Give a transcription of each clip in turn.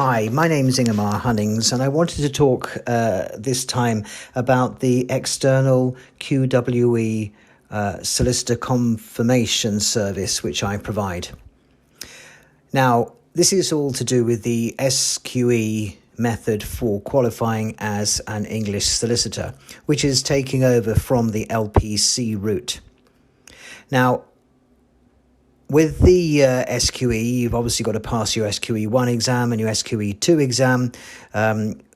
Hi, my name is Ingemar Hunnings, and I wanted to talk this time about the external QWE Solicitor confirmation service which I provide. Now, this is all to do with the SQE method for qualifying as an English solicitor, which is taking over from the LPC route. Now, with the SQE, you've obviously got to pass your SQE 1 exam and your SQE 2 exam.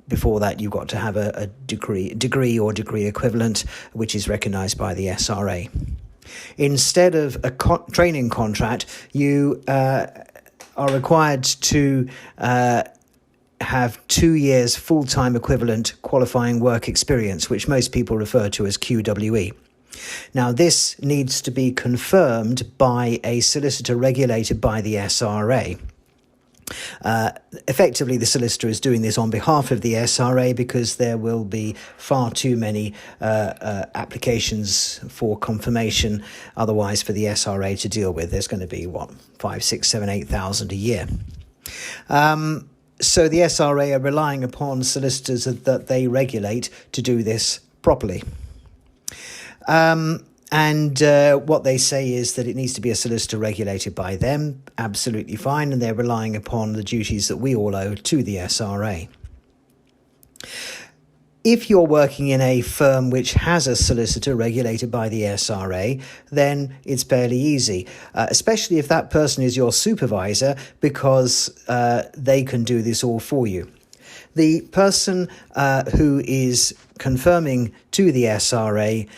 Before that, you've got to have a degree or degree equivalent, which is recognised by the SRA. Instead of a training contract, you are required to have 2 years full-time equivalent qualifying work experience, which most people refer to as QWE. Now, this needs to be confirmed by a solicitor regulated by the SRA. Effectively, the solicitor is doing this on behalf of the SRA because there will be far too many applications for confirmation otherwise for the SRA to deal with. There's going to be, 5, 6, 7, 8,000 a year. So the SRA are relying upon solicitors that they regulate to do this properly. What they say is that it needs to be a solicitor regulated by them, absolutely fine, and they're relying upon the duties that we all owe to the SRA. If you're working in a firm which has a solicitor regulated by the SRA, then it's fairly easy, especially if that person is your supervisor, because they can do this all for you. The person who is confirming to the SRA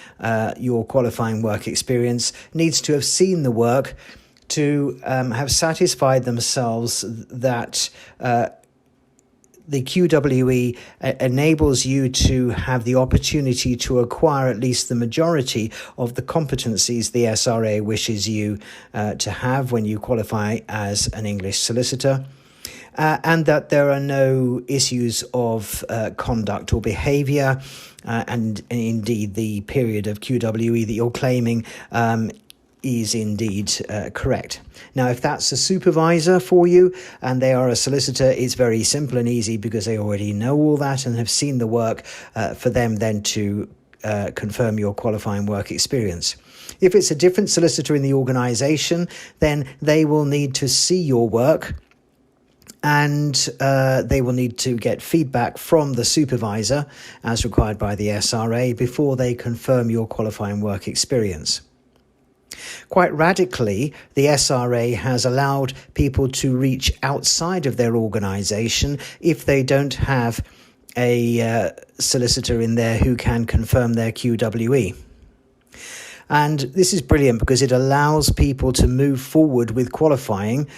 your qualifying work experience needs to have seen the work to have satisfied themselves that the QWE enables you to have the opportunity to acquire at least the majority of the competencies the SRA wishes you to have when you qualify as an English solicitor. And that there are no issues of conduct or behaviour, and indeed the period of QWE that you're claiming is indeed correct. Now, if that's a supervisor for you and they are a solicitor, it's very simple and easy because they already know all that and have seen the work for them then to confirm your qualifying work experience. If it's a different solicitor in the organisation, then they will need to see your work, and they will need to get feedback from the supervisor as required by the SRA before they confirm your qualifying work experience. Quite radically, the SRA has allowed people to reach outside of their organisation if they don't have a solicitor in there who can confirm their QWE. And this is brilliant because it allows people to move forward with qualifying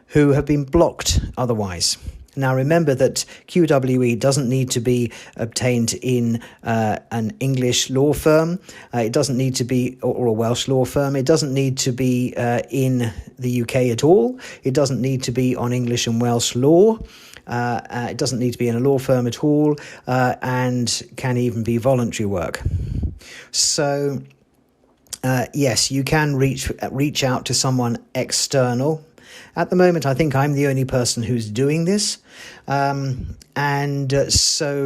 who have been blocked otherwise. Now, remember that QWE doesn't need to be obtained in an English law firm. It doesn't need to be, or a Welsh law firm. It doesn't need to be in the UK at all. It doesn't need to be on English and Welsh law. It doesn't need to be in a law firm at all, and can even be voluntary work. So, yes, you can reach out to someone external. At the moment, I think I'm the only person who's doing this. So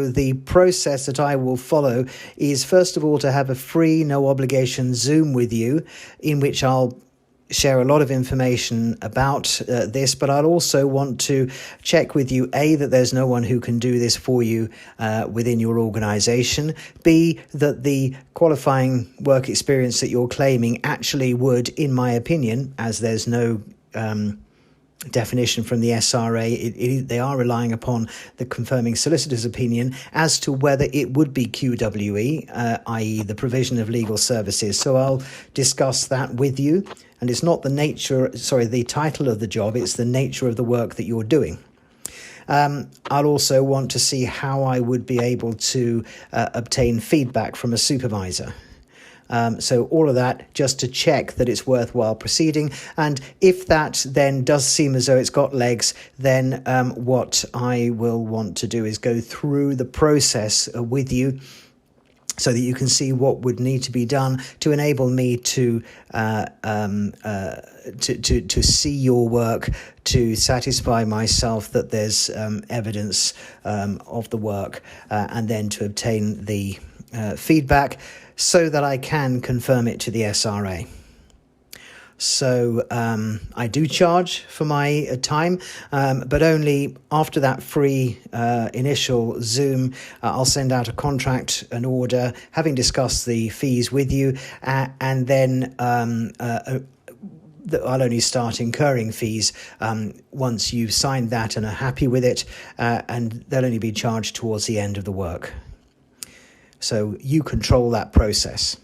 the process that I will follow is, first of all, to have a free, no obligation Zoom with you, in which I'll share a lot of information about this, but I'll also want to check with you, A, that there's no one who can do this for you within your organisation, B, that the qualifying work experience that you're claiming actually would, in my opinion, as there's no definition from the SRA, they are relying upon the confirming solicitor's opinion as to whether it would be QWE, i.e. the provision of legal services. So I'll discuss that with you. And it's not the title of the job, it's the nature of the work that you're doing. I'll also want to see how I would be able to obtain feedback from a supervisor. So all of that just to check that it's worthwhile proceeding. And if that then does seem as though it's got legs, then what I will want to do is go through the process with you so that you can see what would need to be done to enable me to see your work, to satisfy myself that there's evidence of the work, and then to obtain the feedback so that I can confirm it to the SRA. So I do charge for my time, but only after that free initial Zoom. I'll send out a contract, an order, having discussed the fees with you, and then I'll only start incurring fees once you've signed that and are happy with it, and they'll only be charged towards the end of the work. So you control that process.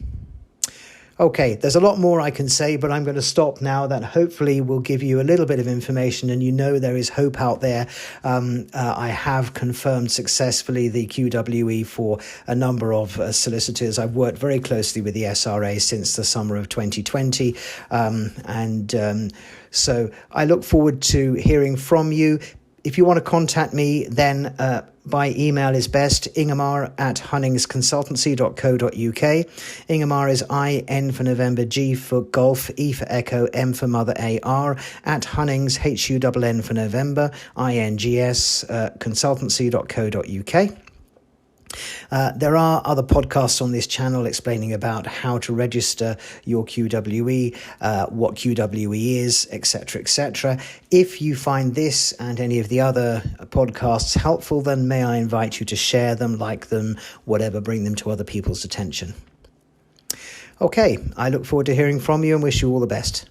Okay, there's a lot more I can say, but I'm going to stop now. That hopefully will give you a little bit of information, and you know there is hope out there. I have confirmed successfully the QWE for a number of solicitors. I've worked very closely with the SRA since the summer of 2020, so I look forward to hearing from you. If you want to contact me, then by email is best, Ingemar@hunningsconsultancy.co.uk. Ingemar is I-N for November, G for Golf, E for Echo, M for Mother, A-R, at Hunnings, H-U-N-N for November, I-N-G-S, consultancy.co.uk. There are other podcasts on this channel explaining about how to register your QWE, what QWE is, etc., etc. If you find this and any of the other podcasts helpful, then may I invite you to share them, like them, whatever, bring them to other people's attention. Okay, I look forward to hearing from you and wish you all the best.